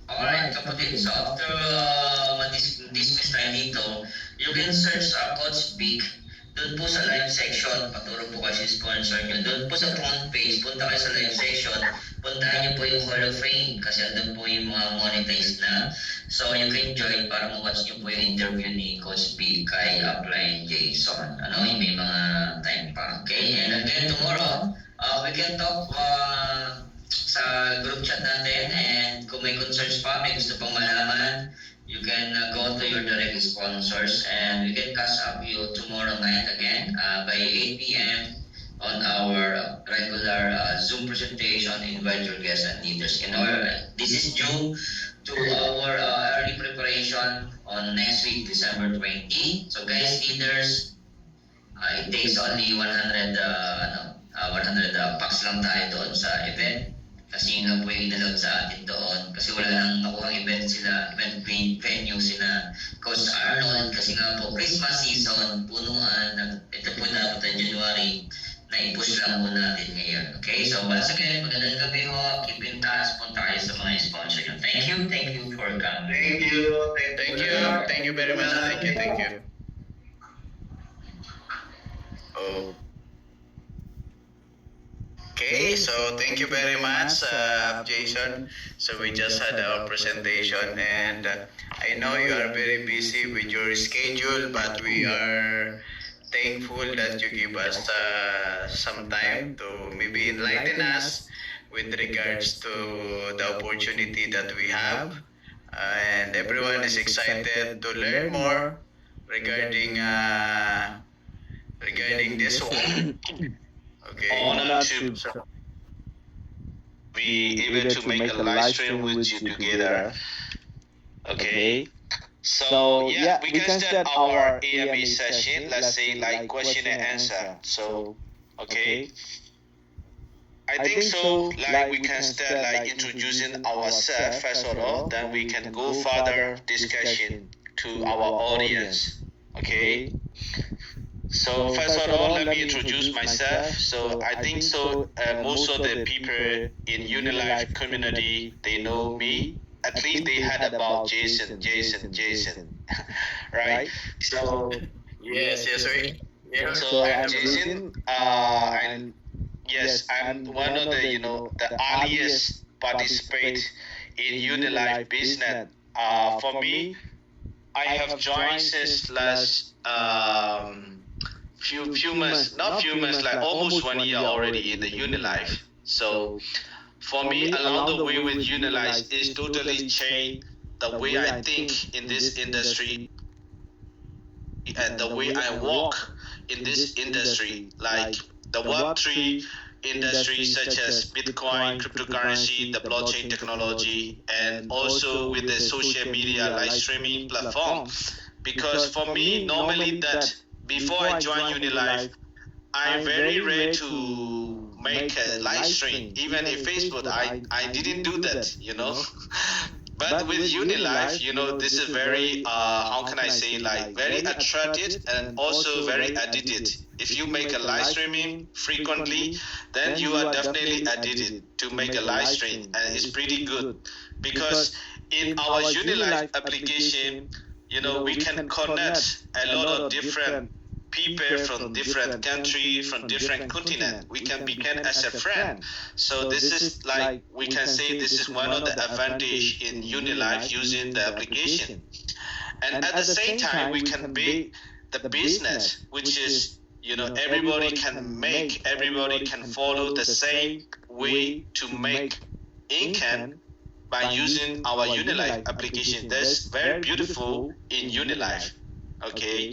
Alright, kapatid. So after dismiss tayo dito, you can search Coach Speak. Doon po sa live section, paturo po kayo sa sponsor nyo. Doon po sa front page, punta kayo sa live section, puntahan nyo po yung Hall of Fame kasi andun po yung mga monetized na. So you can join para ma-watch nyo po yung interview ni Coach Speak kay Upline Jason. Ano, yung may mga time pa. Okay, and again tomorrow, we can talk sa group chat natin, and kung may concerns pa, may gusto pang malaman, you can go to your direct sponsors and we can catch up you tomorrow night again by 8 p.m. on our regular Zoom presentation. Invite your guests and leaders. This is due to our early preparation on next week, December 20. So guys, leaders, it takes only 100 packs lang tayo doon sa event. Kasi yun lang po yung inalog sa atin doon. Kasi wala lang nakuhang event venue sila Coach Arnold. Kasi nga po, Christmas season, punuan. Ito po na po January, na-push lang po natin ngayon. Okay, so once again, magandang gabi ho. Keep in touch po tayo sa mga sponsor nyo. Thank you for coming. Thank you very much. Thank you. Okay, so thank you very much, Jason. So we just had our presentation, and I know you are very busy with your schedule, but we are thankful that you give us some time to maybe enlighten us with regards to the opportunity that we have. And everyone is excited to learn more regarding this one. Okay. Honor to be able to make a live stream with you together. Okay. So yeah, we can start our AMA session. Let's say like question and answer. So okay. I think so. Like we can start like introducing ourselves first of all. Then we can go further discussion to our audience. Okay. So first of all, let me introduce myself. So I think so. Most of the people in Unilife community, they know me. At least they heard about Jason, right? So Yes, right. Yeah. so I'm Jason, and yes, I'm one of the the earliest participate in Unilife business. For me, I have joined since last few months, not few months, like almost 1 year already in the Unilife. So for me, along the way with Unilife is totally changed the way I think in this industry and the way I walk in this industry, like the Web3 industry such as Bitcoin, cryptocurrency, the blockchain technology, and also with the social media live streaming platform. Because for me, normally that before I joined Unilife, I'm very rare to make a live stream. Even in Facebook, I didn't do that. But with Unilife, this is very, how can I say, like very attracted and also very addicted. If you make a live streaming frequently, then you are definitely addicted to make a live stream, and it's pretty good. Because in our Unilife application, we can connect a lot of different people from different country, from different continent. We can begin as a friend. So this is like, we can say this is one of the advantage in Unilife using the application. And at the same time, we can be the business, which is, everybody can follow the same way to make income by using our Unilife application. That's very beautiful in Unilife. Okay.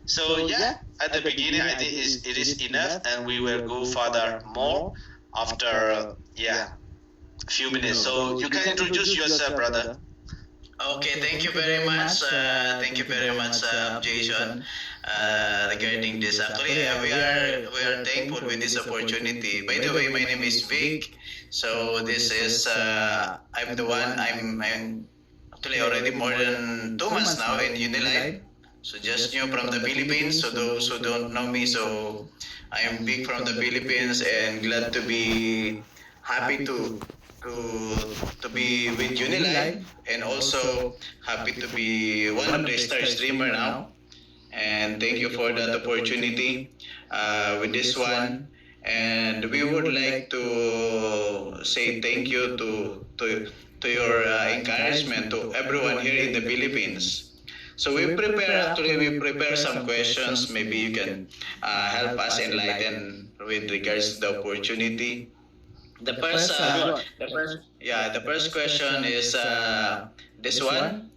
So yeah, at the beginning, I think it is enough, and we will go further more after few minutes. So you can introduce yourself, brother. Okay, thank you very much. Jason. Regarding this, actually, we are thankful with this opportunity. By the way, my name is Vic. So this is I'm the one. I'm actually already more than 2 months now in Unilife. So just new from the Philippines. So those who don't know me, so I am Vic from the Philippines, and glad to be happy to to be with Unilive, and also happy to be one of the star streamer now. And thank you for that opportunity with this one. And we would like to say thank you to your encouragement to everyone here in the Philippines. So we prepare some questions. Maybe you can help us enlighten with regards to the opportunity. The first question is this one.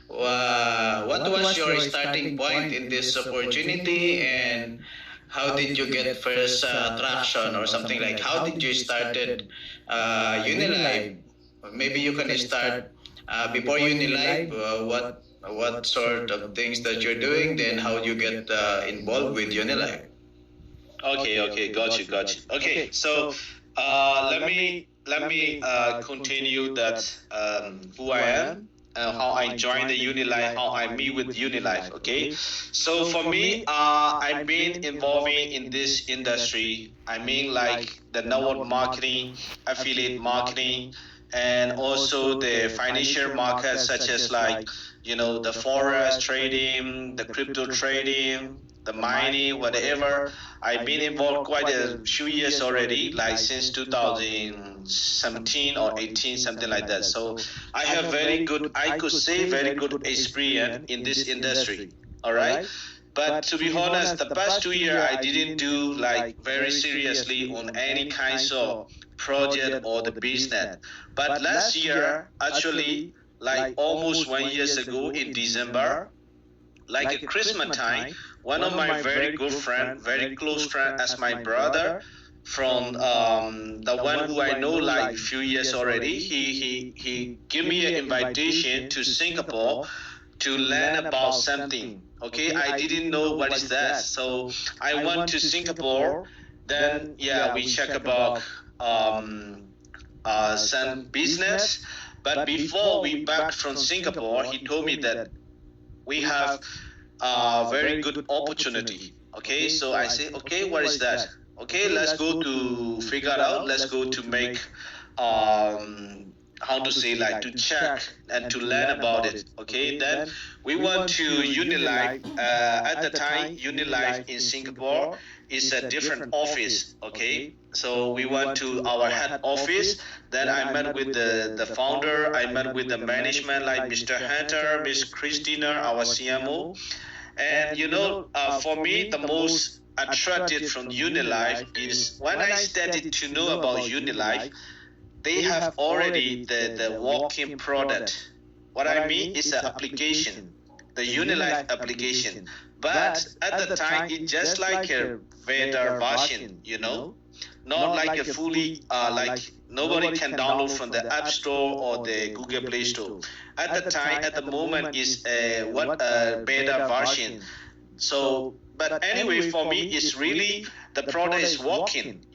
What was your starting point in this opportunity, and how did you get first traction or something like? How did you started Unilive? Maybe you can start before Unilive. What sort of things that you're doing? Then how you get involved with Unilive? Okay, got you. Okay, so let me continue that who I am. How I joined the Unilife, how I meet with Unilife. Okay, so for me, I've been involving in this industry. I mean, like the network marketing, affiliate marketing, and also the financial markets, such as like the forex trading, the crypto trading, the mining, whatever. I've been involved quite a few years already, like since 2017 or 18, something like that. So I have very good, I could say very good experience in this industry. All right. But to be honest, the past 2 years I didn't do like very seriously on any kinds of project or the business. But last year, actually, like almost 1 year ago in December, like a Christmas time, one of my very good friend, very close friend as my brother, from the one who I know like few years already, he gave me an invitation to Singapore to learn about something. Okay, I didn't know what is that, so I went to Singapore. Then yeah, we check about some business. But before we back from Singapore, he told me that we have a very good opportunity. Okay, so I say, okay, what is that? Okay, let's go to figure out. Let's go to make how to say, like, to check and to learn about it. Okay, then we went to Unilife. At the time, Unilife in Singapore is a different office. Okay, so we went to our head office. Then I met with the founder. I met with the management, like Mr. Hunter, Miss Christina, our CMO. And for me, the most attracted from Unilife is when I started to know about Unilife, they have already the working product. What I mean is an application, the Unilife application. But at the time, it's just like a beta version, not like a fully, like nobody can download from the App Store or the Google Play Store. At the time, at the moment, is a beta version. So, but anyway, for me, it's really the product is working.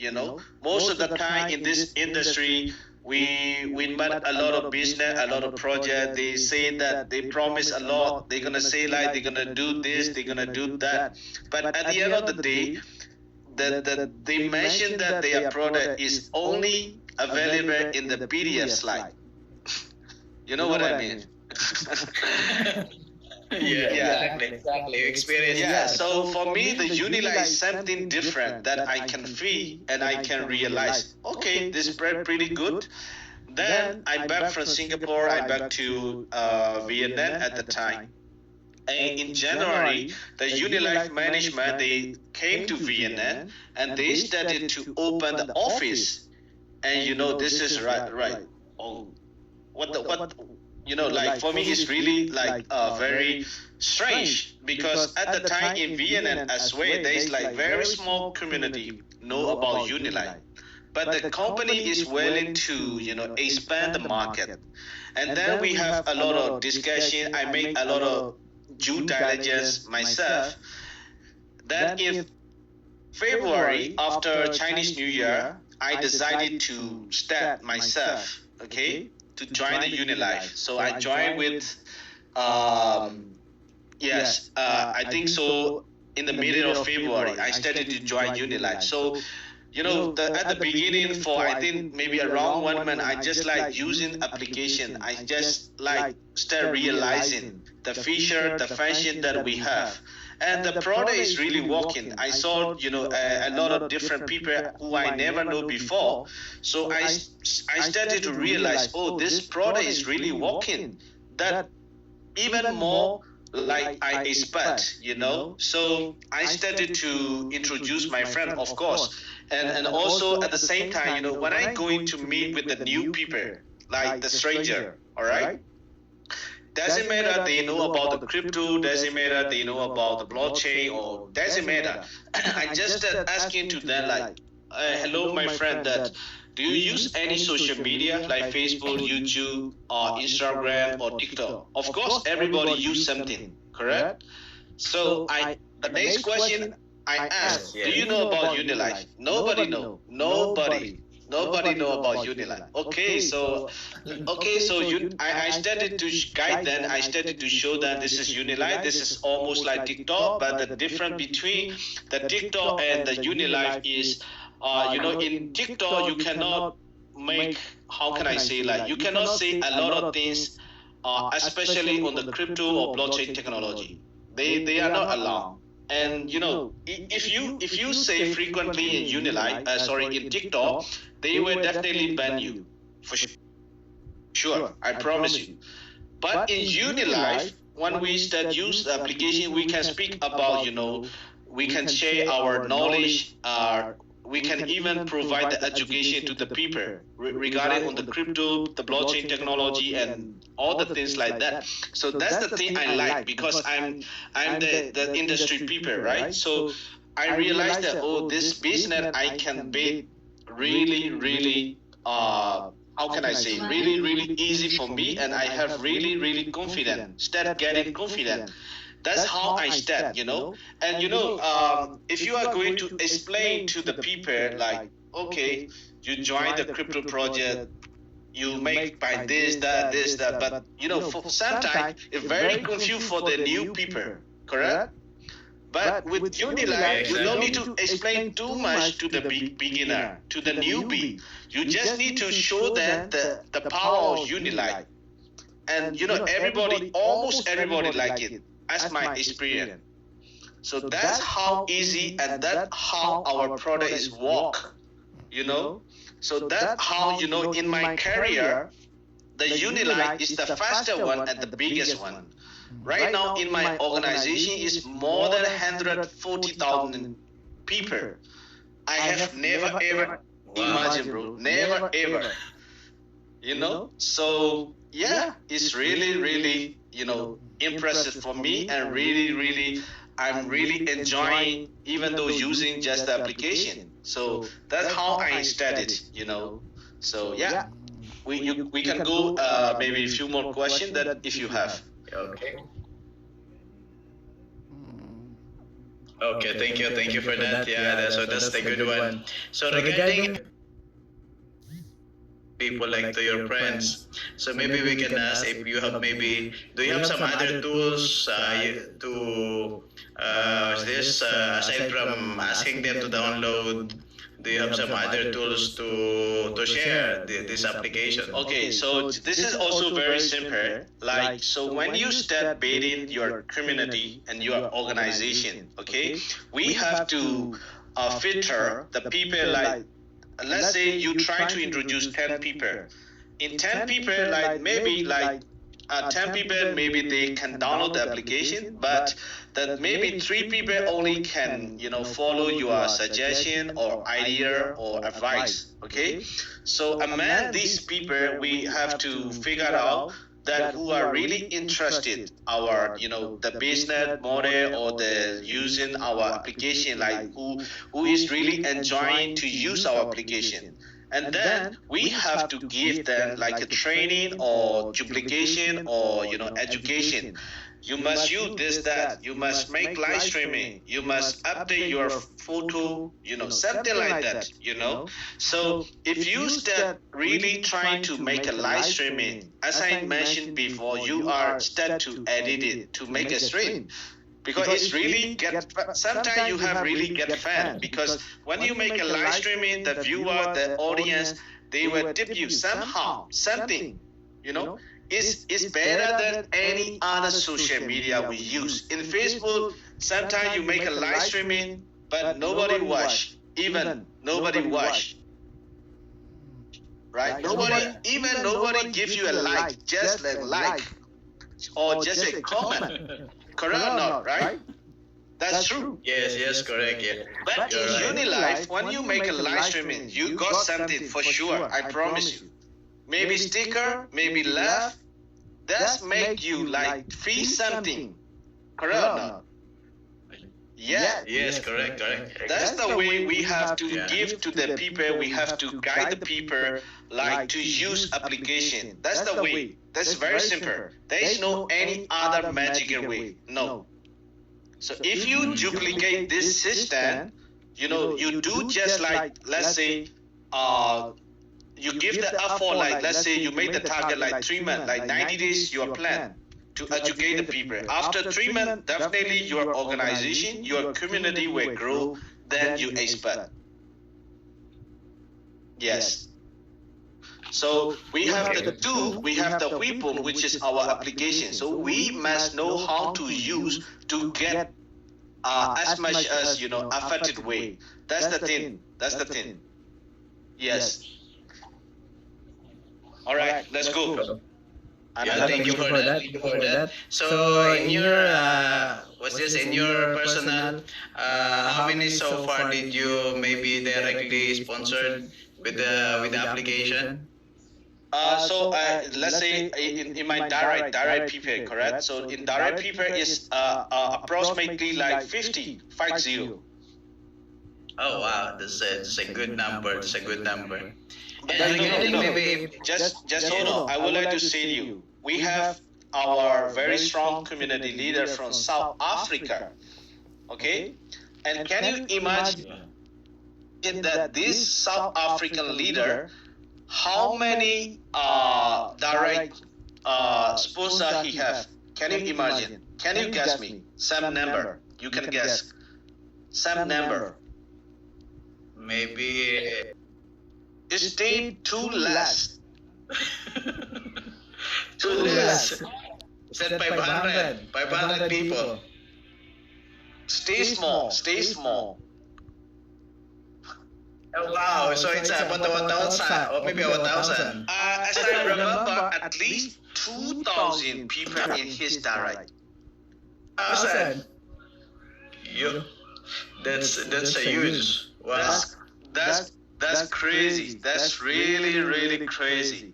Most of the time in this industry, we met a lot of business, a lot of projects. They say that they promise a lot. They're gonna say like they're gonna do this, they're gonna do that. But at the end of the day, they mention that their product is only available in the PDF slide. You know what I mean? Exactly. Experience. Yeah, so for me, the Unilife is something different that I can feel and I can realize, okay, this is pretty good. Then I back from Singapore, I back to Vietnam at the time. And in January, the Unilife management, they came to Vietnam and they started to open the office. And this is right. Oh, like for me, it's really like very strange, because at the time in Vietnam as well, there is like very small community know about Unilife. But the company is willing to, expand the market. And then we have a lot of discussion. I make a lot of due diligence myself. Then in February, after Chinese New Year, I decided to start myself, okay, to join the Unilife. So I joined with, I think so in the middle of February, I started to join Unilife. So at the beginning, for I think maybe around 1 month, I just like using application. I just like start realizing the feature, the function that we have. And the product is really working. I saw, a lot of different people who I never know before. So I started to realize, oh, this product is really working. That even more like I expect, So I started to introduce my friend, of course, and also at the same time, when I'm going to meet with the new people, like the stranger, all right. Doesn't matter they know about the crypto, doesn't matter they know about the blockchain, or doesn't matter. I just asking to them like, hello, my friend, that do you use any social media like Facebook, YouTube, or Instagram, or TikTok? Of course, everybody use something, correct? So the next question I ask, do you know about Unilife? Nobody know. Nobody know about Unilife. I started to guide them. I started to show them this is Unilife. This is almost like TikTok, but the difference between the TikTok and the Unilife is, in TikTok you cannot make, how can I say, like you cannot say a lot of things, especially on the crypto or blockchain technology. They are not allowed. And if you say frequently in in TikTok, they will definitely ban you for sure. I promise you. But in Unilife, when we start use the application, we can speak about, we can share our knowledge. We can even provide the education to the people regarding on the crypto, the blockchain technology, and all the things like that. So that's the thing I like, because I'm the industry people, right? So I realized that, oh, this business I can be really how can I say, really easy for me, and I have really confident, start getting confident. That's how I start, And if you are going to explain to the people like, okay, you join the crypto project, you make by this, that, but for sometimes it's very confused for the new people, correct? But with Unilife, you don't need to explain too much to the beginner, to the newbie. You just need to show them the power of Unilife. And almost everybody like it. That's my experience. So that's how easy, and that's how our product is work, So that's how, in my career, the Unilife is the faster one and the biggest one. Right now in my organization is more than 140,000 people. I have never ever imagined, bro. Never ever. So yeah, it's really, impressive for me, and really, I'm really enjoying, even though using just the application. So that's how I started, So yeah, we can go maybe a few more questions that if you have. Okay. Okay, thank you for that. Yeah, so that's the good one. So regarding people like to your friends, so maybe we can ask if you have do you have some other tools to aside from asking them to download, do you have some other tools to share this application? Okay, so this is also very simple. Like, so when you start building your community and your organization, okay, we have to filter the people. Like, let's say you try to introduce 10 people. In 10 people, like maybe like 10 people, maybe they can download the application, but that maybe 3 people only can, follow your suggestion or idea or advice. Okay, so among these people, we have to figure out that who are really interested our the business model or the using our application, like who is really enjoying to use our application. And then we have to give them like a training or duplication or education. You must use this, that. You must make live streaming. You must update your photo, something like that, So if you start really trying to make a live streaming, as I mentioned before, you are start to edit it to make a stream. because it's really sometimes you have really get fan, because when you make a live streaming, the viewer, the audience, they will tip you somehow, something, you know. It's better than any other social media we use. In Facebook, sometimes you make a live streaming, but nobody watch, even nobody watch, right? Nobody gives you a like, just a like, or just a comment. Correct or not, right? That's true. Yes, correct, yeah. But in You're right. Unilife, when you make a live streaming, you got something for sure, I promise you. Maybe sticker, maybe laugh. That's make you like feel something. Correct or not? Yeah. Yes, correct. That's the way we have to Yeah. give to the people. We have to guide the people like to use application. That's the way. That's very simple. There is no any other magical way. No. So if you duplicate this system, you know, you do just like, let's say, you give the effort, like, let's say you made the target like 3 months, like 90 days, your plan to educate the people. After 3 months, definitely your organization, your community will grow than you expect. Yes. So we have the tool, we have the weapon, which is our application. So we must know how to use to get as much as, you know, effective way. That's the thing. That's the thing. Yes. All right, let's go. Yeah, thank you for that. Thank you for that. So, in your what's this? In your personal, how many so far did you maybe directly sponsored with the application? So let's say in my direct people, correct? So in direct people is approximately like 50. Oh wow, that's a good number. That's a good number. And No, regarding no. maybe Just hold on. I would like to say to you, we have our very strong community leader from South Africa. Okay, and can you imagine that this South African leader, how many direct sponsor he have? Can you imagine? Can you guess me? Some number. You can guess. Some number. maybe Stay too less. too less. Said 500 people. Stay small. Stay small. Oh, wow, so it's about 1,000 or maybe 1,000. As I remember, at least 2,000 people in his direct. 1,000. You, that's a huge. Wow. That's crazy. That's really crazy.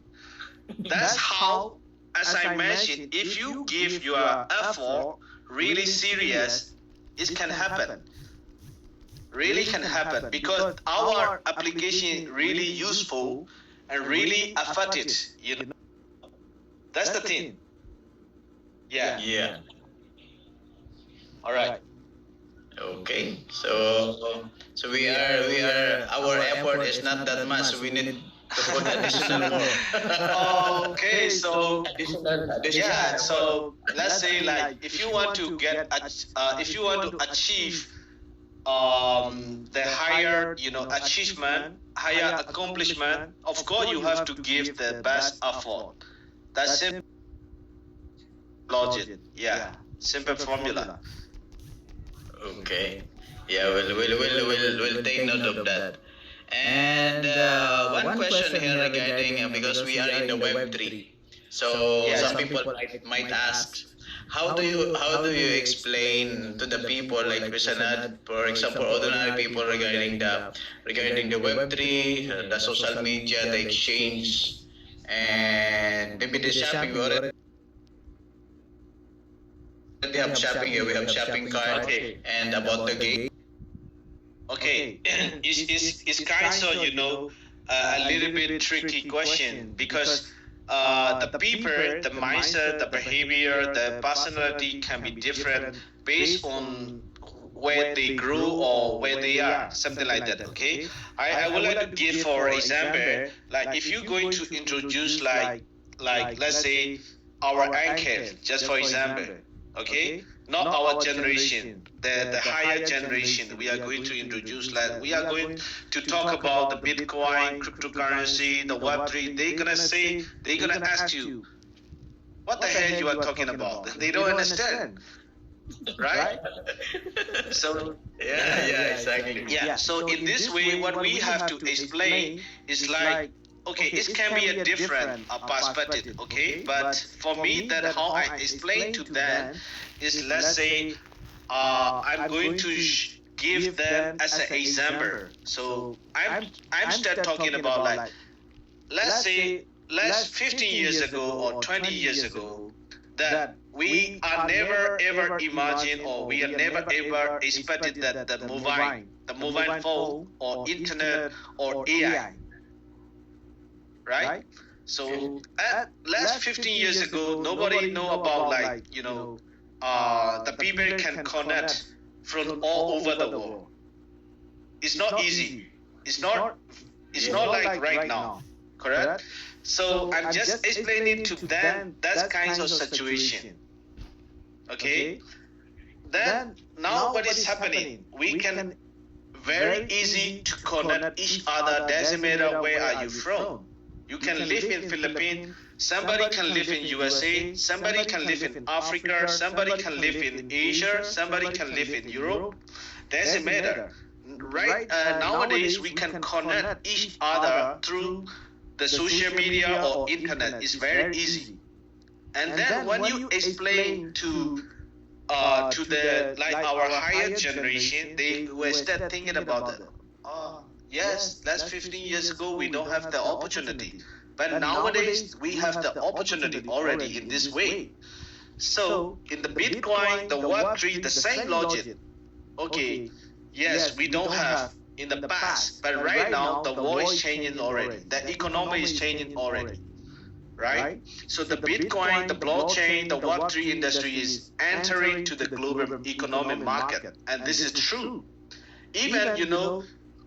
That's how, as I mentioned, if you give your effort really serious, it can happen. Really can happen, because our application really useful and really effective. You know, that's the thing. Yeah. Yeah. All right. Okay. So we are our effort is not that much. So we need to put additional more. Okay. So Additional. yeah. So let's say like if you want to get if you want to achieve the higher, you know, achievement, higher accomplishment, of course you have to give the best effort. That's simple logic. Yeah, simple formula. Okay. Yeah, we'll take note of that. And one question here regarding because we are in the Web3, so Yeah. some people might ask, how do you explain to the people like Visanad, for example, ordinary people regarding the Web3, the social media, the exchange, and maybe the shopping? We already have shopping here. We have shopping cart, Okay. and about the game. Okay, it's kind of, you know, a little bit tricky question, because the people, the mindset, the behavior, the personality can be different based on where they grew or where they are, something like that. Okay, I would like to give for example, like if you're going to introduce like let's say our anchor, just for example. Okay, not our generation, the higher generation. We are going to introduce, like, we are going to talk about the Bitcoin, cryptocurrency, the Web3. They're gonna ask you, what the hell you are talking about? They don't understand, right? So Exactly. yeah, so in this way, what we have to explain is like, okay, it can be a different perspective, okay? But for me, that how I explain to them is, let's say, I'm going to give them as an example. So I'm start talking about, like, let's say, 15 years ago or 20 years ago, that we are never ever imagine, or we are never ever expected that the mobile phone or internet or AI, right? So at last 15 years ago, nobody know about, like, the people can connect from all over the world. It's not easy. It's not like right now, correct? So I'm just explaining to them that kinds of situation. Okay? Then now what is happening? We can very easy to connect each other. Doesn't matter where are you from. You can live in Philippines, somebody can live in USA, somebody can live in Africa, somebody can live in Asia, somebody can live in Europe. Doesn't matter. Right? Nowadays we can connect each other through the social media or internet. It's very easy. And then when you explain to the, like, our higher generation, they will start thinking about that. Yes, that's 15 years ago we don't have the opportunity, but nowadays we have the opportunity already in this way. So in the Bitcoin, the Web3, the same logic. Okay, yes, we don't have in the past, but right now the world is changing already. The economy is changing already, right? So the Bitcoin, the blockchain, the Web3 industry is entering to the global economic market, and this is true. Even,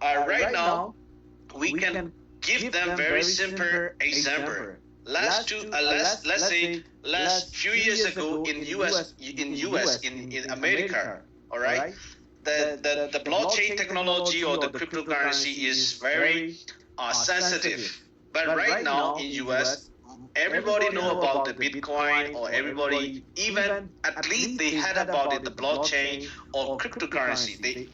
right now we can give them very simple example. Last few years ago in America, all right, the blockchain technology or the cryptocurrency is very sensitive. But right now in US, everybody know about the Bitcoin, or everybody, even at least they had about it, the blockchain or cryptocurrency.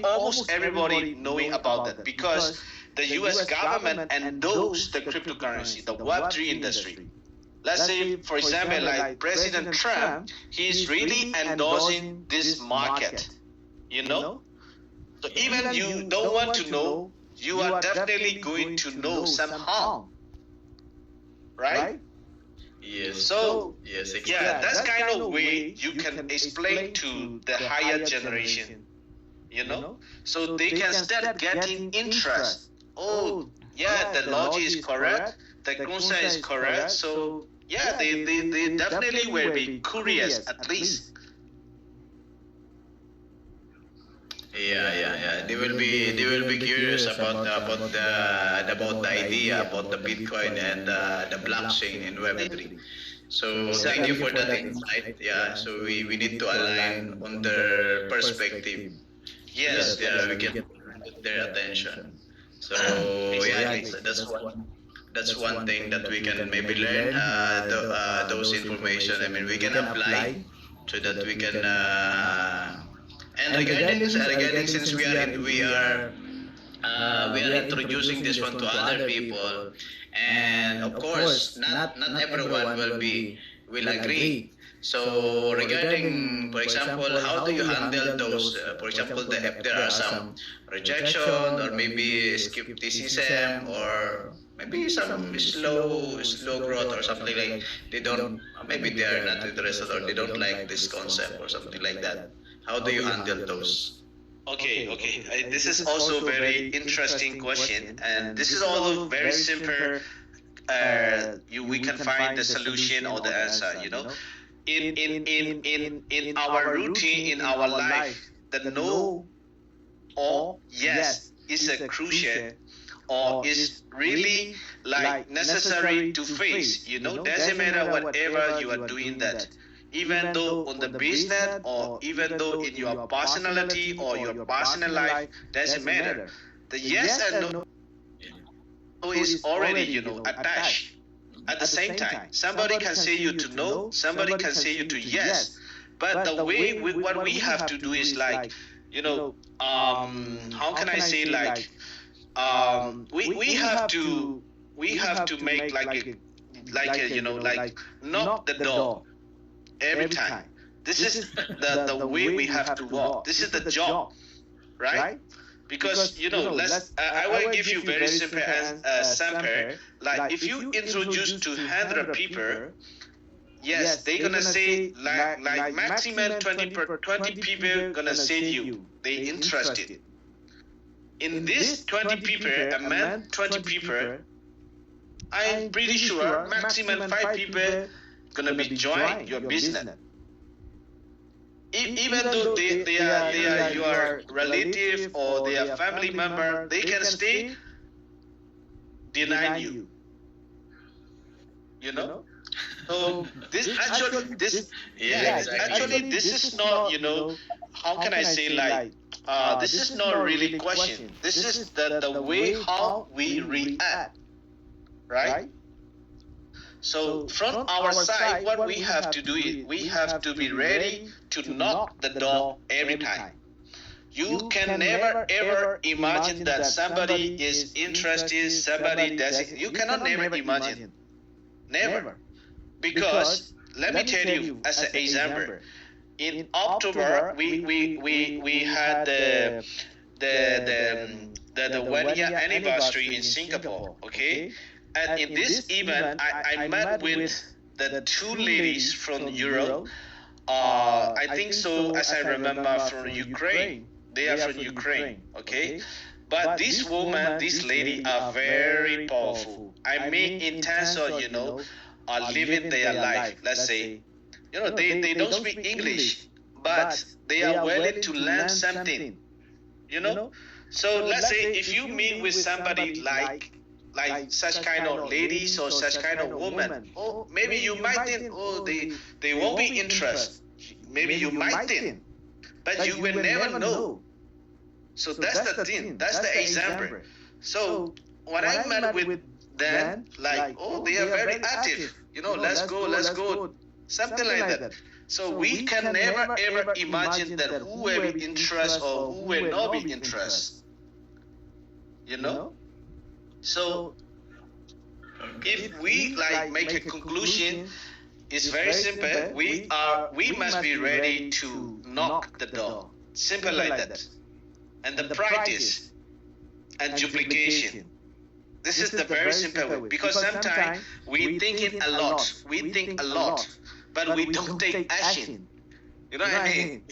Almost everybody knowing about that, because the US government endorsed the cryptocurrency, the Web3 industry. Let's say, for example, like President Trump, he's really endorsing this market, So even you don't want to know, you are definitely going to know somehow. Right? Yes. So yes, exactly. yeah, that's kind of way you can explain to the higher generation, so they can start getting interest. Oh, yeah, the logic is correct, the concept is correct. So yeah, they definitely will be curious at least. Yeah. They will be curious about the idea about the Bitcoin and the blockchain and Web3. So thank you for that insight. Yeah. So we need to align on their perspective. Yes. We can put their attention. So yeah, that's one thing that we can maybe learn. Those information. I mean, we can apply so that we can. And regarding since we are introducing this one to other people, and of course not everyone will agree. So regarding, for example, how do you handle those? For example, if there are some rejection or maybe skepticism or maybe some slow growth or something, like maybe they are not interested or they don't like this concept or something like that. How do you handle those? Okay. This is also very interesting question, and this is also very simple. We can find the solution or the answer. In our routine, in our life, the no or yes is a crucial, or is really like necessary to face. Doesn't matter whatever you are doing that. even though on the business or even though in your personality or your personal life, doesn't matter. The yes and no is already, attached. At the same time, somebody can say you to no, somebody can say you to yes, but the way what we have to do is like, how can I say, like, we have to make like a like knock the door every time. This is the way we have to walk. This is the job, right? Because I will give you very simple sample. Like if you introduce to 100 people, yes, they're gonna say like maximum 20 people gonna say you they interested. In this 20 people, among 20 people, I'm pretty sure maximum 5 people gonna be join your business. Even though they are your relative or they are family member, they can stay denying you. So this actually this is not, how can I say, like, this is not really question. This is the way how we react, right? So from our side, what we have to do is we have to be ready to knock the door every time. You can never ever imagine that somebody is interested, somebody doesn't. You cannot never imagine. Never. Because let me tell you as an example. In October, we had the 1 year anniversary in Singapore, okay? And in this event, I met with the 2 ladies from Europe. I think so, as I remember, from Ukraine. They are from Ukraine, okay? But this woman, this lady are very powerful. I mean, in terms of, living their life. Let's say, they don't speak English, but they are willing to learn something, So let's say if you meet with somebody like such kind of ladies or such kind of woman, or maybe you might think, they won't be interested. Maybe you might think, but you will never know. So that's the thing. That's the example. So when I met with them, like, they are very active. Let's go, something like that. So we can never ever imagine that who will be interested or who will not be interested. So if we make a conclusion, it's very simple. We must be ready to knock the door. Simple like that. And the practice and duplication. This is the very simple way. Because sometimes we thinking a lot, but we don't take action. You know what I mean?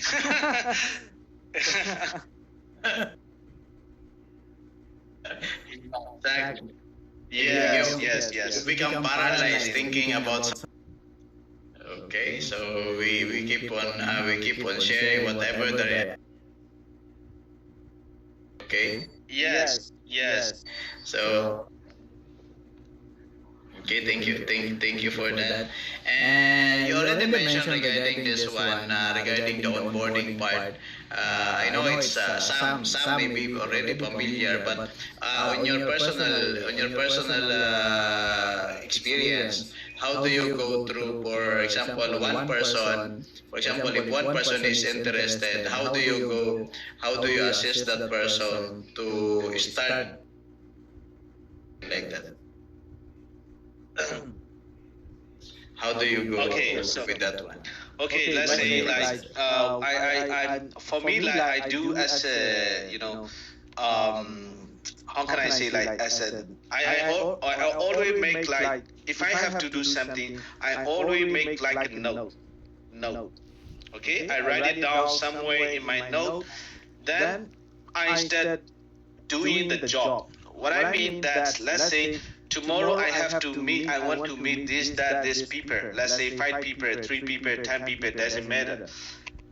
Exactly. Yes. You become paralyzed thinking about. Okay, so we keep on sharing whatever there is. Okay. Yes. So. Okay, thank you for that. And you already mentioned regarding this one, regarding the onboarding part. I know it's some may be already familiar, but on your personal experience, how do you go through? For example, one person. For example, if one person is interested, how do you go? How do you assist that person to start like that? How do you go with that one? Okay, let's say I for me, I do as a how can I say, I always make if I have to do something, I always make a note. Okay, I write it down somewhere in my note. Then I start doing the job. What I mean that, let's say tomorrow I want to meet this people. Let's say 5 people, 3 people, 10 people, doesn't matter.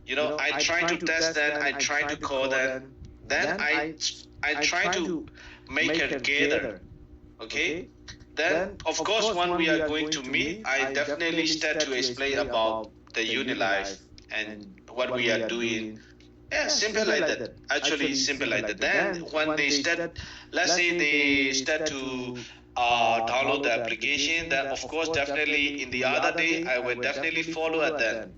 I try to test them, I try to call them, then I try to make it together. Okay? Then, of course, when we are going to meet, I definitely start to explain about the Unilife and what we are doing. Yeah, simple like that. Actually, simple like that. Then when they start, let's say they start to download the application, then of course, definitely in the other day, I will definitely follow it then.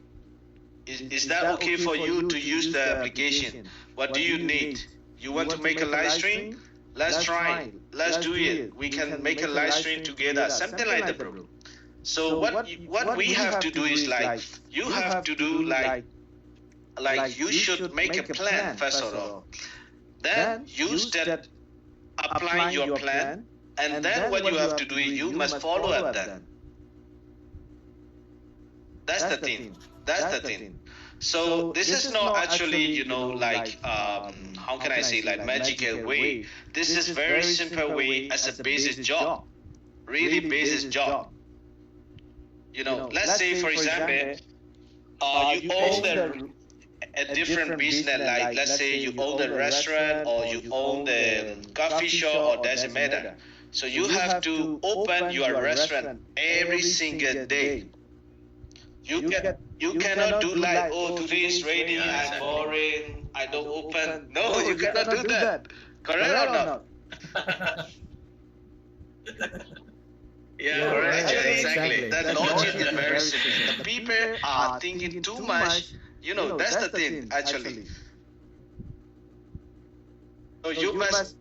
Is that okay for you to use the application? What do you need? You want to make a live stream? Let's try. Let's do it. We can make a live stream together. Something like that, bro. So what we have to do is like you have to do like you should make a plan first of all. Then you start applying your plan, and then what you have to do is you must follow it then. That's the thing. That's the thing. So this is not actually, like how can I say, like magical way. This is very simple way as a basic job, really basic job. Let's say for example, you own a different business, like let's say you own the restaurant or you own the coffee shop, or doesn't matter. So you have to open your restaurant every single day. You cannot do like, oh, today is rainy, I'm boring, I don't open. No, you cannot do that. Correct or not? Yeah, correct. Actually, Exactly. the logic is very simple. The people are thinking too much. That's the thing, actually. So you must,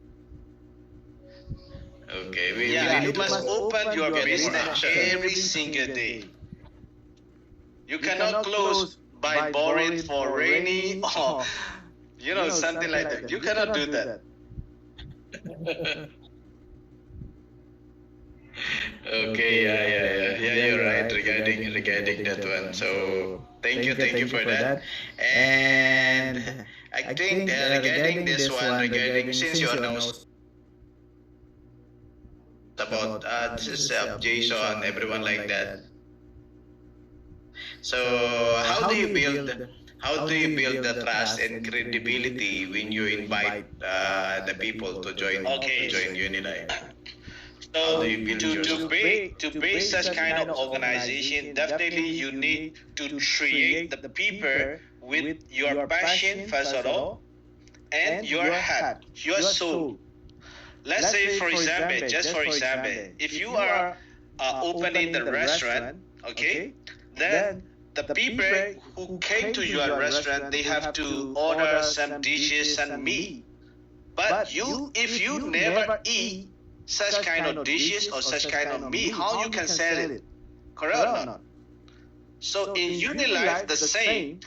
Okay, we you need to must open your get business more. every single day. You cannot close by borrowing for rainy or something like that. You cannot do that. Okay, yeah, you're right regarding that one. So thank you for that. And I think regarding this one, regarding since you know about this is Jason, everyone like that. So how do you build the trust and credibility when you invite the people to join Okay. Unilife? So do you build to build such kind of organization, definitely you need to create the people with your passion first of all, and your heart, your soul. Let's say for example, just for example, if you are opening the restaurant, okay, then the people who came to your restaurant, they have to order some dishes, some meat. But if you never eat such kind of dishes or such kind of meat, how you can sell it? Correct or not? So in Unilife, the same.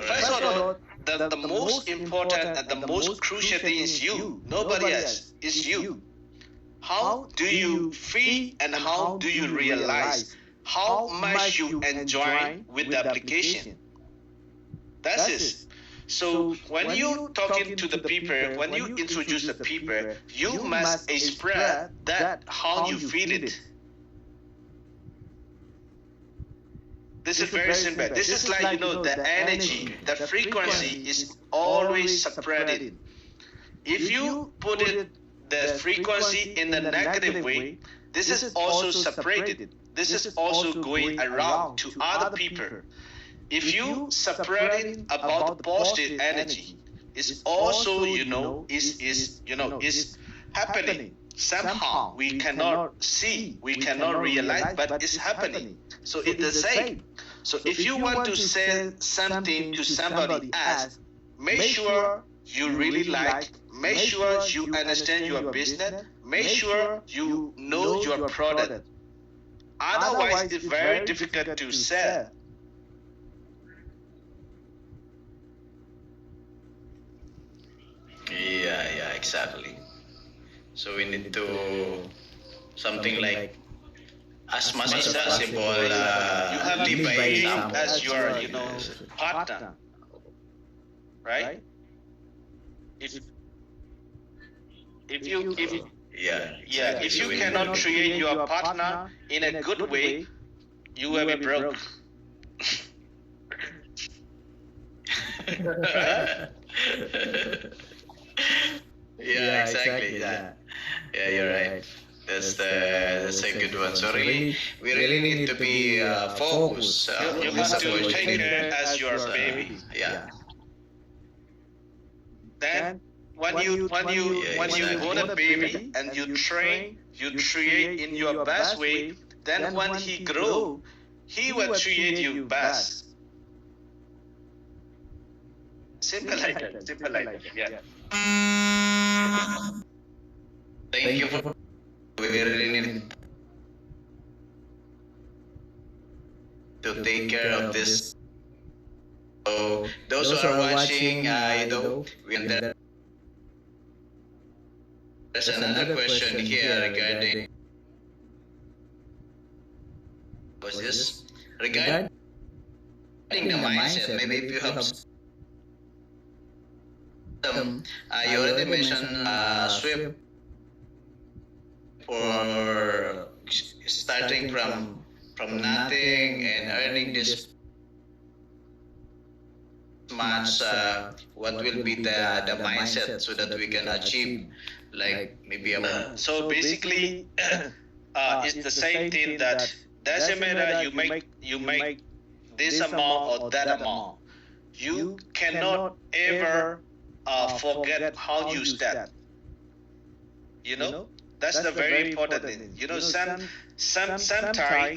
First of all, the most important and the most crucial thing is you. Nobody else. It's you. How do you feel and how do you realize how much you enjoy with the application? That's it. So when you talking to the people, when you introduce the people, you must express that how you feel it. This is very simple. This is like the energy, the frequency is always separated. If you put it the frequency in the negative way, this is also separated. This is also going around to other people. If you separating about the positive energy, it's also is happening. Somehow we cannot see, we cannot realize, but it's happening. So it's the same. So if you want to say something to somebody else, make sure you really like, make sure you understand your business, make sure you know your product. Otherwise, it's very difficult to sell. Yeah, exactly. So we need to something like as much as possible You have to live by be example. as your partner, right? If if you cannot treat your partner in a good way, you will be broke. Yeah, exactly. Yeah, you're right. That's a good one. So really, we really need to be focused You on this have to approach. take her as your baby. Yeah. Then when you born a baby and you train, you create in your best way, then when he grow, he will treat you best. Simple like that. Simple like that. Yeah. Thank you for. We really need to take care of this. So those who are watching, there's another question here regarding. What's this? Regarding the mindset, maybe if you have some. You already mentioned Swift for starting from nothing and earning this much. What will be the mindset so that we can achieve like maybe a So basically, it's the same thing that doesn't matter you make this amount or that amount. You cannot ever forget how you start. You know, that's the very important thing. You know, sometimes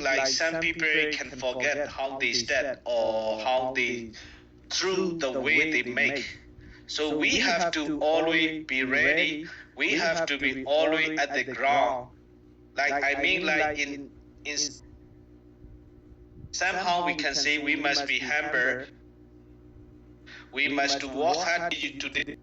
like some people can forget how they start or how they through the way they make. So we have to always be ready. We have to be always at the ground. Like I mean, like in somehow we can say we must be humble. We must work hard today.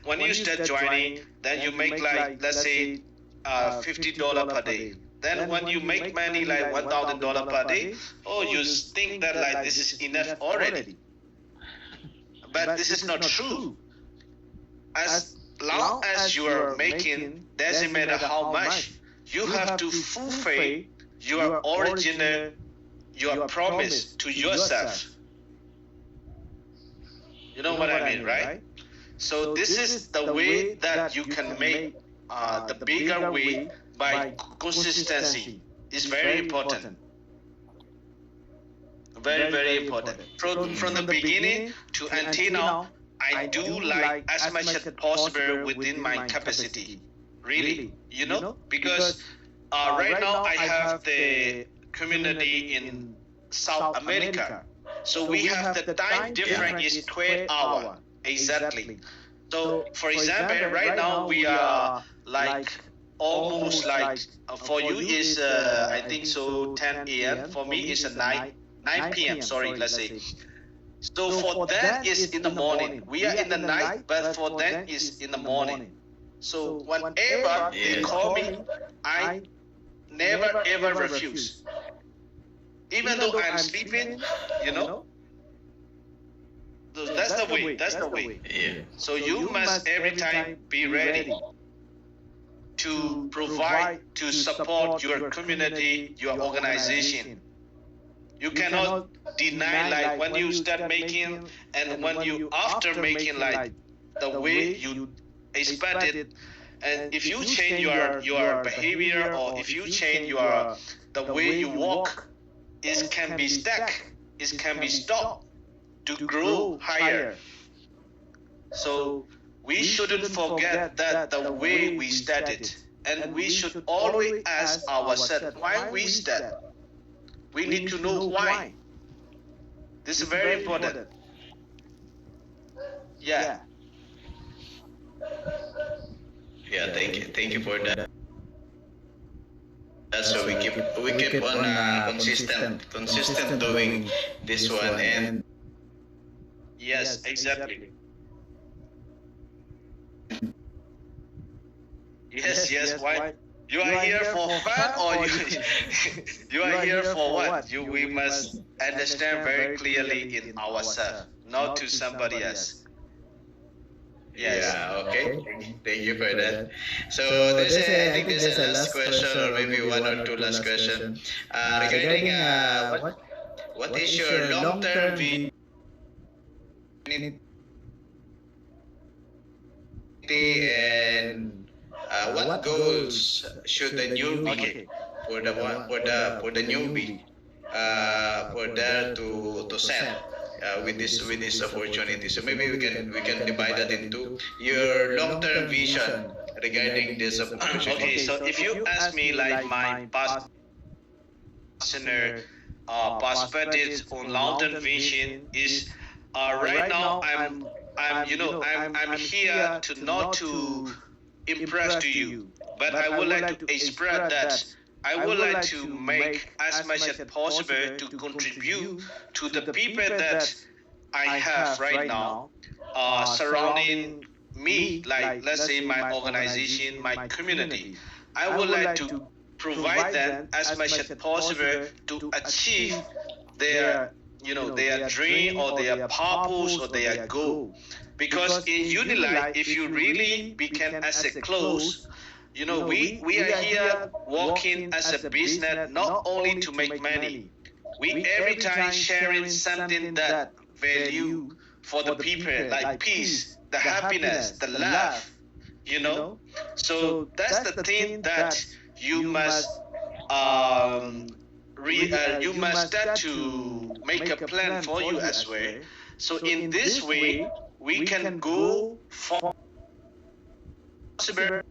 When you start joining, then you make like let's say $50 per day. Then when you make money like $1,000 per day, oh, you think that like this is enough already. But this is not true. As long as you are making, doesn't matter how much, you have to fulfill your original, your promise to yourself. You know what I mean, right? So this is the way that you can make the bigger way by consistency. Is very important. Very, very important. From the beginning to until now, I do like as much as possible within my capacity. Really, you know, because right now I have the community in South America. So we have the time difference is 12 hours exactly. So for example, right now we are like almost like for you is I think so 10 a.m. For me is a 9 p.m. Sorry, let's say. So for them is in the morning. We are in the night, but for them is in the morning. So whenever they call me, I never ever refuse. Even though I'm sleeping, you know. So that's the way. That's the way. yeah. So you must every time be ready to provide, to support your community, your organization. You cannot deny like when you start making and when you after making like the way you expected. And if you change your behavior or if you change the way you walk, it can be stuck. It can be stopped to grow higher. So we shouldn't forget that the way we started, and we should always ask ourselves why we start. We need to know why. This is very important. Yeah. Yeah, thank you for that. That's why we keep on consistent doing this one and Yes, exactly. Yes. Why? You are here for fun or you are here for what? We must understand very clearly in ourselves, not to somebody else. Yes. yeah, okay. Thank you for that. So I think this is the last question or maybe one or two last question. Regarding what is your long-term vision and what goals should the newbie Okay. for the newbie for there to set with this opportunity. So maybe we can divide that into your long-term vision regarding this opportunity. Okay, so if you ask me like my personal perspectives on long-term vision is right now I'm here to not to impress to you, but I would like to express that I would like to make as much as possible to contribute to the people that I have right now surrounding me, like let's say my organization, my community. I would like to provide them as much as possible to achieve their their dream or their purpose or their goal. Because in Unilife, if you really become as a close, we are here working as a business not only to make money. We every time sharing something that value for the people, like peace, the happiness, the love. So that's the thing that you must you must start to make a plan for you as well. So in this way, we can go for possible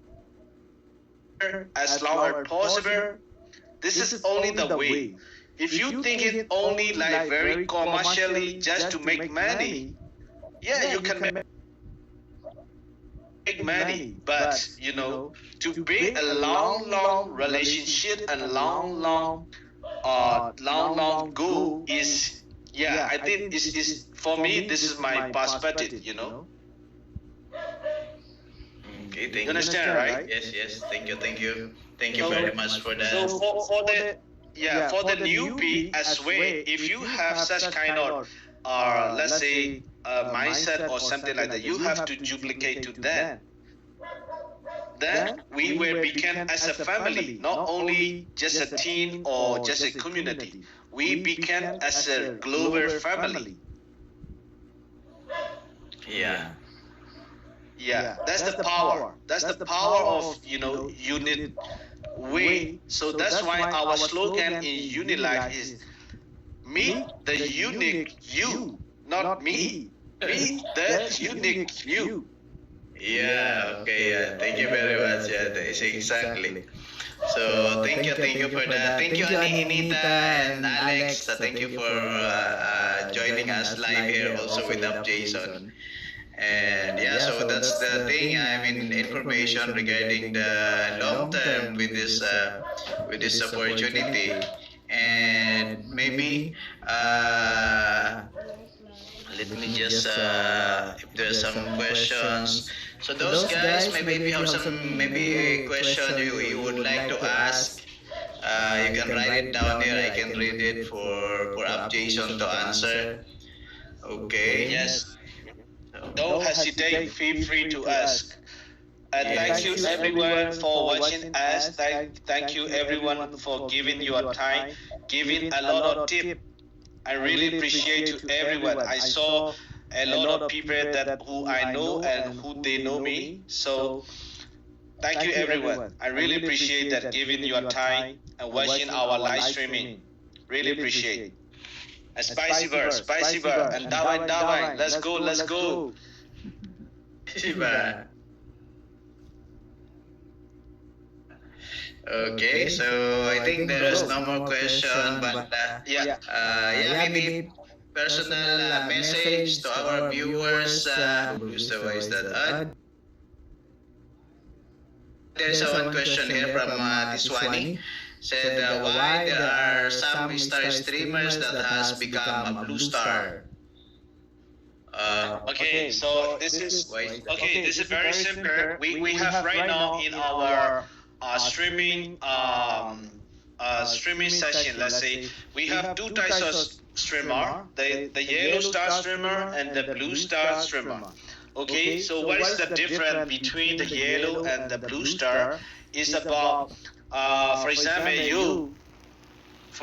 as long as possible. This is only the way. If you think it only like very commercially just to make money, yeah, you can make money. But to build a long relationship and long goal is, yeah, I think is for me. This is my perspective. Okay, thank You understand, right? Yes. Thank you very much for that. So for the newbie as well, if you have such kind of let's say mindset or something like that, you have to duplicate to them. Then we will become as a family, not only just a team or just a community. We become as a global family. Yeah. Yeah, that's the power. That's the power of unit way. So that's why our slogan in Unilife is meet the unique you, not me. Meet the unique you. Yeah, okay, yeah. Thank you very much. Yeah, that is exactly. So thank you for that. Thank you, Anita and Alex. Thank you for joining us live here also with Jason. And yeah, so that's the thing. I mean, information regarding the long term with this opportunity, and maybe let me just if there's some questions. So those guys, maybe if you have some maybe question you would like to ask, you can write it down here. I can read it for Jason to answer. Okay. Yes. Don't hesitate. Feel free to ask. Thank you everyone for watching us. Thank you everyone for giving your time, giving a lot of tip. I really appreciate you everyone. I saw a lot of people that who I know and who they know me. So thank you everyone. I really appreciate that giving your time and watching our live streaming. Really appreciate. Spicy bird, and Dawai, let's go. Shiba. Okay, so I think there's no more question, but Yeah. maybe personal message to our viewers. Why is that? There's one question here from Tiswani. Said why there are some star streamers that has become a blue star. Okay, so this is This is very simple. We have right now in our streaming streaming session. Let's say we have two types of streamer: the yellow star streamer and the blue star streamer. Okay, so what is the difference between the yellow and the blue star? Is about for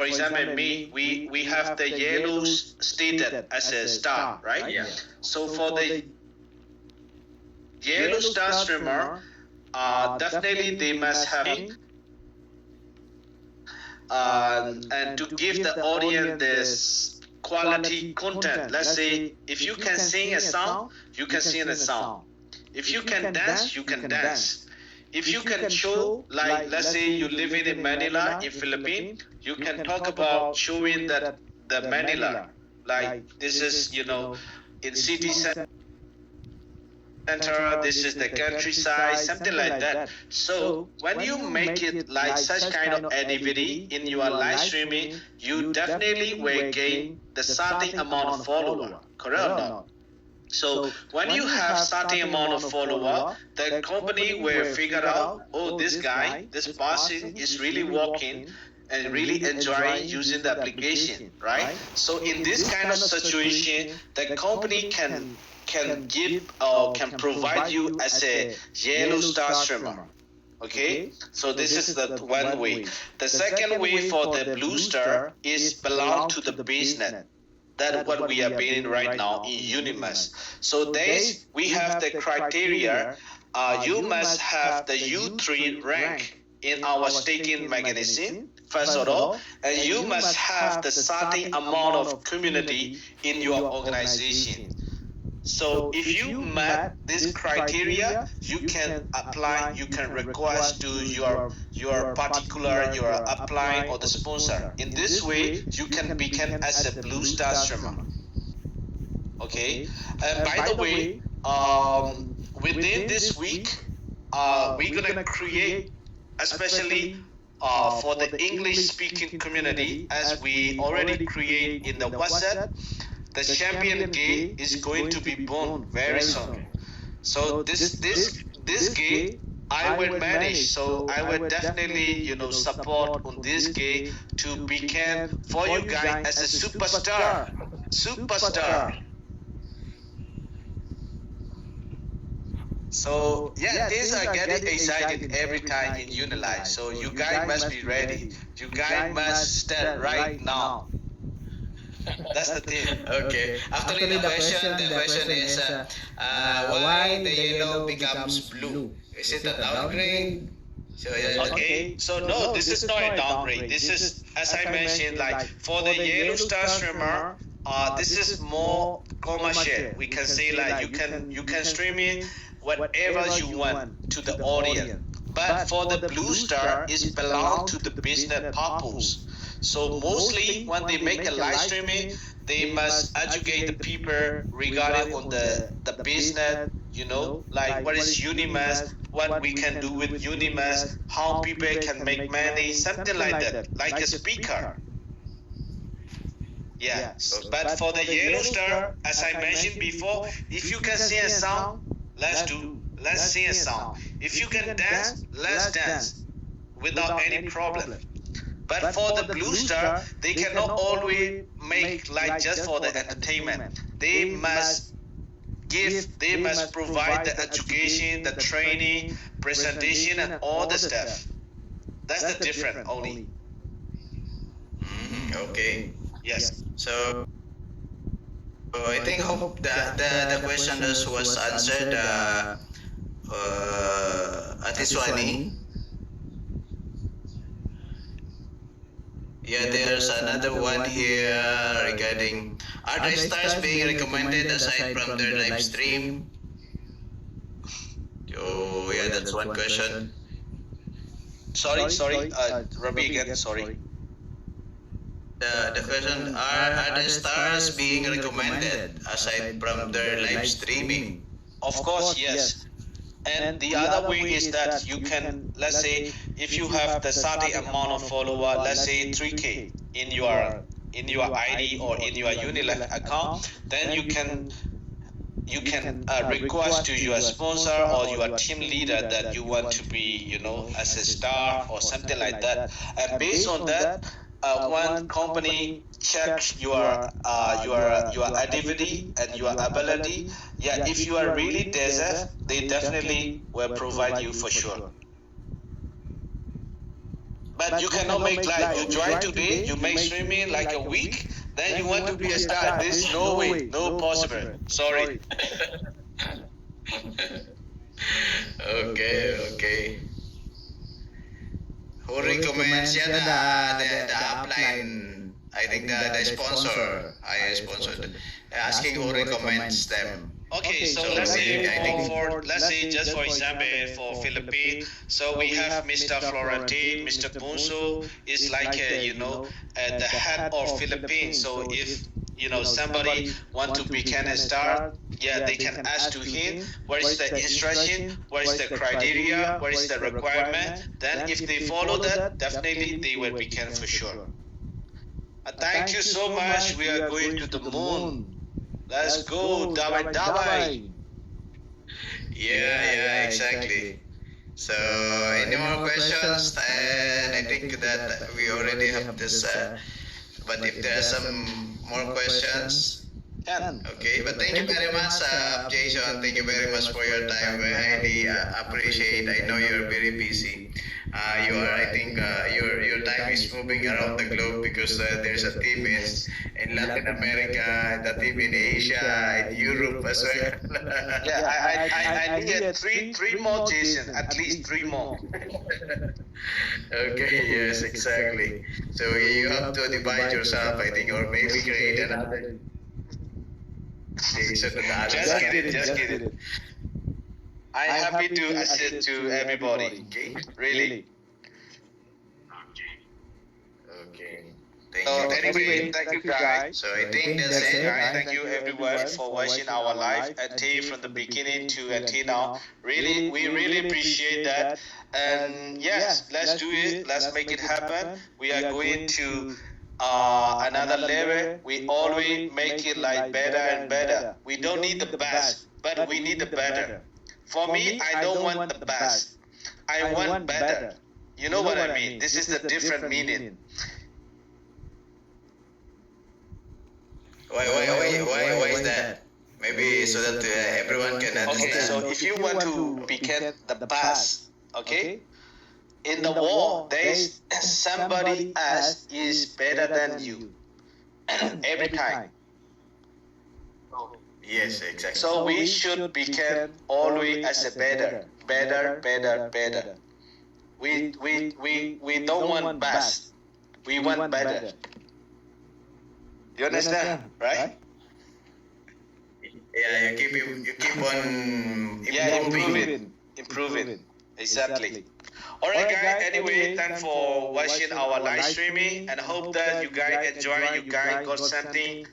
example, me, we have the yellow stated as a star, right? Yeah. So for the yellow star streamer, definitely they must have and to give the audience this quality content. Let's say if you can sing a song, you can sing a song. If you can dance, you can dance. If you can show, like let's say you live in Manila in Philippines, you can talk about showing that the Manila, like this is in city center, this is the countryside, something like that. So when you make it like such kind of activity in your live streaming, you definitely will gain the certain amount of follower, correct or not? So when you have certain amount of follower, the company will figure out, oh, this guy, this person is really working and really enjoying using the application, right? So in this kind of situation, the company can give or can provide you as a yellow star streamer. Okay, so this is the one way. The second way for the blue star is belong to the BaseNet. That's what we are building right now in Unimas. So we have the criteria. You must have the U3 rank in our staking mechanism, first of all, and you must have the certain amount of community in your organization. So if you met this criteria, you can apply, you can request to your particular, your applying or the sponsor. In this way, you can become as a blue star streamer. Okay. And by the way, within this week, we're gonna create, especially for the English speaking community, as we already create in the WhatsApp. The champion gay is going to be born very soon. So this gay I will manage. So I will definitely support on this gay to become for you guys as a superstar. So yeah, these are getting excited every time in Unilife. So you guys must be ready. You guys must stand right now. That's the thing. Okay. Actually, the question is why the yellow becomes blue? Is it a downgrade? So, Okay, so no, this is not a downgrade. This is, as I mentioned, like for the yellow star streamer, this is more commercial. We can say like you can stream it whatever you want to the audience. But for the blue star, it belongs to the business purpose. So mostly when they make a live streaming, they must educate the people regarding on the business, like what is Unimas, what we can do with Unimas, how people can make money, something like that, like a speaker. Yeah, but for the yellow star, as I mentioned before, if you can sing a song, let's sing a song. If you can dance, let's dance without any problem. But for the blue star, they cannot always make like just for the entertainment. They must provide the education, the training, presentation, and all the stuff. That's the difference only. Okay. Yes. So I think hope that the question was answered. Atiswani. Yeah, there's another one here regarding, are the stars being recommended aside from their live stream? Oh, yeah, that's one question. Sorry, Rabi again, sorry. The question, are the stars being recommended aside from their live streaming? Of course, yes. And the other way is that you can, let's say, if you have the certain amount of follower, let's say 3K in your ID or in your Unilife account, then you can request to your sponsor or your team leader that you want to be, as a star or something like that. And based on that, one company checks your activity and your ability. Yeah, if you are really deserve, they definitely will provide you for sure. But you cannot make like you join today, you make streaming like a week, then you want to be a star. There's no way, no possible. Sorry. Okay. Who recommends yan? The upline. I think the sponsor. I sponsored. Asking who recommends them. Okay, so So let's say I think- let's say just for example for Philippines, so we have Mr. Florentine, Mr. Bunso is like the head of Philippines. So if somebody want to become a star, yeah, they can ask to him what is the instruction, what is the criteria, what is the requirement. Then if they follow that, definitely they will become for sure. Thank you so much. We are going to the moon. Let's go, Dabai Dabai. Yeah, exactly. So, any more questions? And I think that we already have this. But if there are some more questions, Can. okay. But thank you very much, Jason. Thank you very much for your time. We highly appreciate. I know you're very busy. You are. I think your time is moving around the globe because there's a team in Latin America, the team in Asia, in Europe as well. Yeah, I need three more, Jason. At least three more. Okay, yes, exactly. So you have to divide yourself, I think, or maybe create another Jason to the other Just side. kidding. I'm happy to assist to everybody. Okay. Really. Okay. So Thank you. anyway, thank you guys. So I think that's it. Guys, thank you everyone for watching our live until from the beginning to until now. Really, we really appreciate that. And yes, let's do it. Let's make it happen. We are going to another level. We always make it like better and better. We don't need the best, but we need the better. For me, I don't want the best. I want better. You know what I mean? This is the different meaning. Why is that? Maybe so that everyone can Okay, understand. so if you want to become the best, okay? In the world, there is somebody else is better than you every time. Yes, exactly. So we should become always as a better. We don't want best. We want better. You understand, right? Yeah, you keep on Yeah, improving. improving. Exactly. All right, guys. Anyway, thanks for watching our live streaming, and hope that you guys enjoy. You guys got something.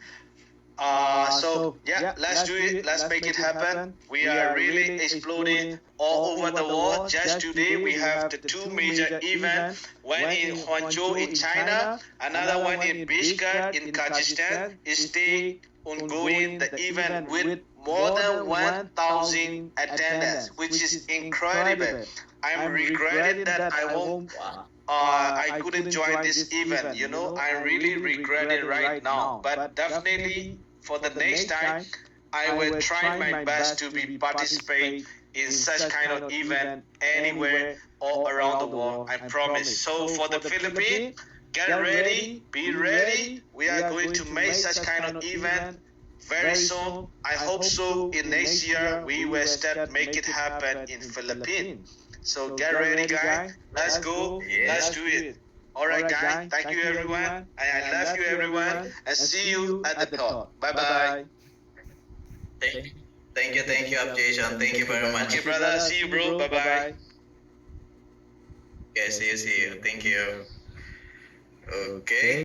So yeah, let's do it. Let's make it happen. We are really exploding all over the world. Just today, we have the two major events. One in Huangzhou in China, another one in Bishkek in Kyrgyzstan. Is still ongoing. The event with more than 1,000 attendants, which is incredible. I'm regretting that I couldn't join this event. I'm really regretting right now. But definitely for the next time, I will try my best to be participate in such kind of event anywhere all around the world. I promise. So for the Philippines, get ready, be ready. We are going to make such kind of event very soon. I hope so. In next year, we will start make it happen in Philippines. So get ready, guys. Let's go. Yeah. Let's do it. All right, guys. Thank you, everyone. And I love you, everyone. And see you at the top. Bye-bye. Thank you, Jason. Thank you very much. Okay, brother. See you, bro. Bye-bye. Yeah, see you. Thank you. Okay.